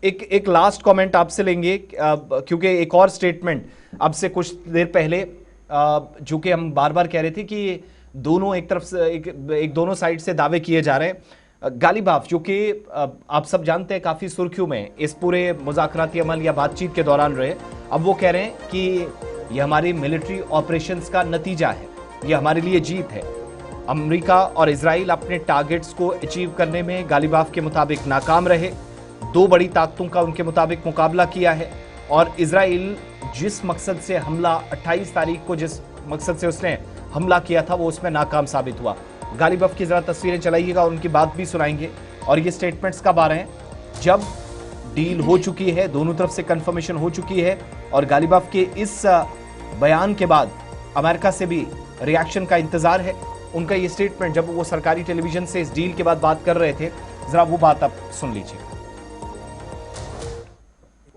एक last comment आपसे लेंगे, क्योंकि एक और स्टेटमेंट अब से कुछ देर पहले जो कि हम बार बार कह रहे थे कि दोनों एक तरफ से एक दोनों साइड से दावे किए जा रहे हैं। गालिबाफ जो कि आप सब जानते हैं काफी सुर्खियों में इस पूरे मुज़ाकराती अमल या बातचीत के दौरान रहे, अब वो कह रहे हैं कि यह हमारी मिलिट्री ऑपरेशंस का नतीजा है, यह हमारे लिए जीत है। अमेरिका और इजराइल अपने टारगेट्स को अचीव करने में गालिबाफ के मुताबिक नाकाम रहे। दो बड़ी ताकतों का उनके मुताबिक मुकाबला किया है और इजराइल जिस मकसद से हमला 28 तारीख को जिस मकसद से उसने हमला किया था वो उसमें नाकाम साबित हुआ। गालिबाफ की जरा तस्वीरें चलाइएगा और उनकी बात भी सुनाएंगे। और ये स्टेटमेंट्स कब आ रहे हैं? जब डील हो चुकी है, दोनों तरफ से कंफर्मेशन हो चुकी है और गालिबाफ के इस बयान के बाद अमेरिका से भी रिएक्शन का इंतजार है। उनका ये स्टेटमेंट जब वो सरकारी टेलीविजन से इस डील के बाद बात कर रहे थे, जरा वो बात आप सुन लीजिए।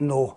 9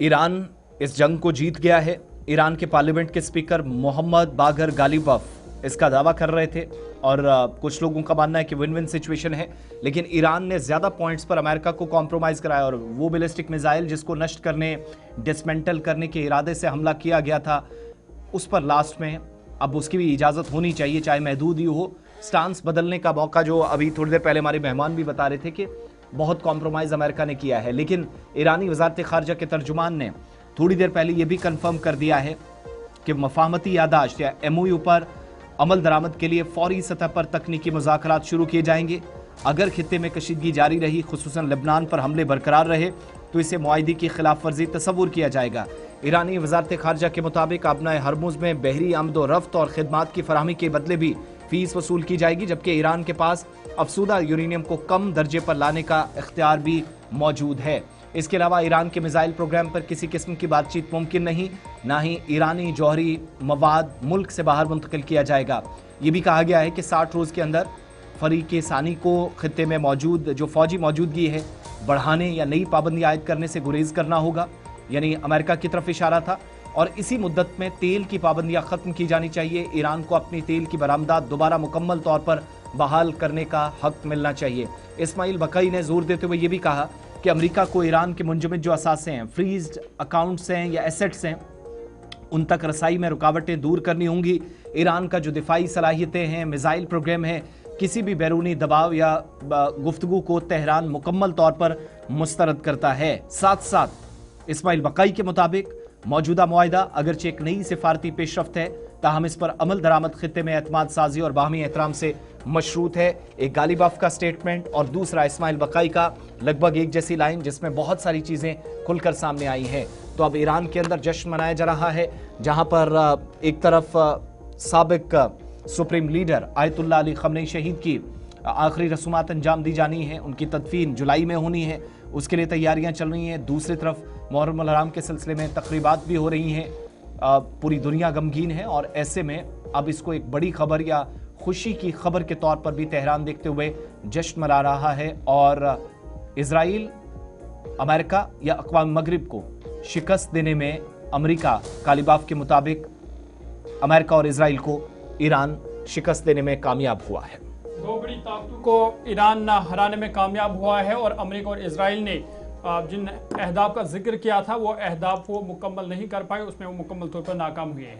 ईरान इस जंग को जीत गया है। ईरान के पार्लियामेंट के स्पीकर मोहम्मद बागर गालिबाफ इसका दावा कर रहे थे और कुछ लोगों का मानना है कि विन विन सिचुएशन है, लेकिन ईरान ने ज्यादा पॉइंट्स पर अमेरिका को कॉम्प्रोमाइज कराया और वो बैलिस्टिक मिसाइल जिसको नष्ट करने, डिसमेंटल करने के इरादे से हमला किया गया था, उस पर लास्ट में अब उसकी भी इजाजत होनी चाहिए, चाहे महदूद ही हो। स्टांस बदलने का मौका जो अभी थोड़ी देर पहले हमारे मेहमान भी बता रहे थे कि बहुत कॉम्प्रोमाइज अमेरिका ने किया है, लेकिन ईरानी वजारत खारजा के तर्जुमान ने थोड़ी देर पहले यह भी कंफर्म कर दिया है कि मफाहमती यादाश्त या एमओयू पर अमल दरामद के लिए फौरी सतह पर तकनीकी मुज़ाकरात शुरू किए जाएंगे। अगर खित्ते में कशीदगी जारी रही, खुसूसन लेबनान पर हमले बरकरार रहे, तो इसे मुआहिदे की खिलाफ वर्जी तस्वुर किया जाएगा। ईरानी वजारत खारजा के मुताबिक आबनाए हरमुज में बहरी आमदो रफ्त और खिदमात की फराहमी के बदले भी फीस वसूल की जाएगी, जबकि ईरान के पास अफसूदा यूरेनियम को कम दर्जे पर लाने का इख्तियार भी मौजूद है। इसके अलावा ईरान के मिसाइल प्रोग्राम पर किसी किस्म की बातचीत मुमकिन नहीं, ना ही ईरानी जौहरी मवाद मुल्क से बाहर मुंतकिल किया जाएगा। ये भी कहा गया है कि 60 रोज़ के अंदर फरीक सानी को खित्ते में मौजूद जो फौजी मौजूदगी है बढ़ाने या नई पाबंदी आयद करने से गुरेज करना होगा, यानी अमेरिका की तरफ इशारा था। और इसी मुद्दत में तेल की पाबंदियां खत्म की जानी चाहिए। ईरान को अपनी तेल की बरामदात दोबारा मुकम्मल तौर पर बहाल करने का हक मिलना चाहिए। इस्माइल बकई ने जोर देते हुए ये भी कहा कि अमेरिका को ईरान के मुंजमद जो असासे हैं, फ्रीज्ड अकाउंट्स हैं या एसेट्स हैं, उन तक रसाई में रुकावटें दूर करनी होंगी। ईरान का जो दिफाई सलाहियतें हैं, मिसाइल प्रोग्राम है, किसी भी बैरूनी दबाव या गुफ्तगू को तेहरान मुकम्मल तौर पर मुस्तरद करता है। साथ साथ इस्माइल बकई के मुताबिक मौजूदा मुआहिदा अगरचे एक नई सिफारती पेशरफ्त है, ताहम इस पर अमल दरामद खित्ते में एतमाद साजी और बाहमी एहतराम से मशरूत है। एक गालिबाफ का स्टेटमेंट और दूसरा इस्माइल बकई का लगभग एक जैसी लाइन, जिसमें बहुत सारी चीज़ें खुलकर सामने आई हैं। तो अब ईरान के अंदर जश्न मनाया जा रहा है, जहां पर एक तरफ साबिक supreme leader Ayatollah Ali Khamenei शहीद की आखिरी रसूमात अंजाम दी जानी है, उनकी तदफीन जुलाई में होनी है, उसके लिए तैयारियां चल रही हैं। दूसरी तरफ मुहर्रम अल हराम के सिलसिले में तकरीबात भी हो रही हैं। पूरी दुनिया गमगीन है और ऐसे में अब इसको एक बड़ी खबर या खुशी की खबर के तौर पर भी तेहरान देखते हुए जश्न मना रहा है। और इजराइल अमेरिका या अक़वाम मगरिब को शिकस्त देने में अमेरिका, गालिबाफ के मुताबिक अमेरिका और इजराइल को ईरान शिकस्त देने में कामयाब हुआ है। दो बड़ी ताकतों को ईरान हराने में कामयाब हुआ है और अमेरिका और इजराइल ने जिन अहदाफ का जिक्र किया था वो अहदाफ वो मुकम्मल नहीं कर पाए, उसमें वो मुकम्मल तौर पर नाकाम हुए हैं।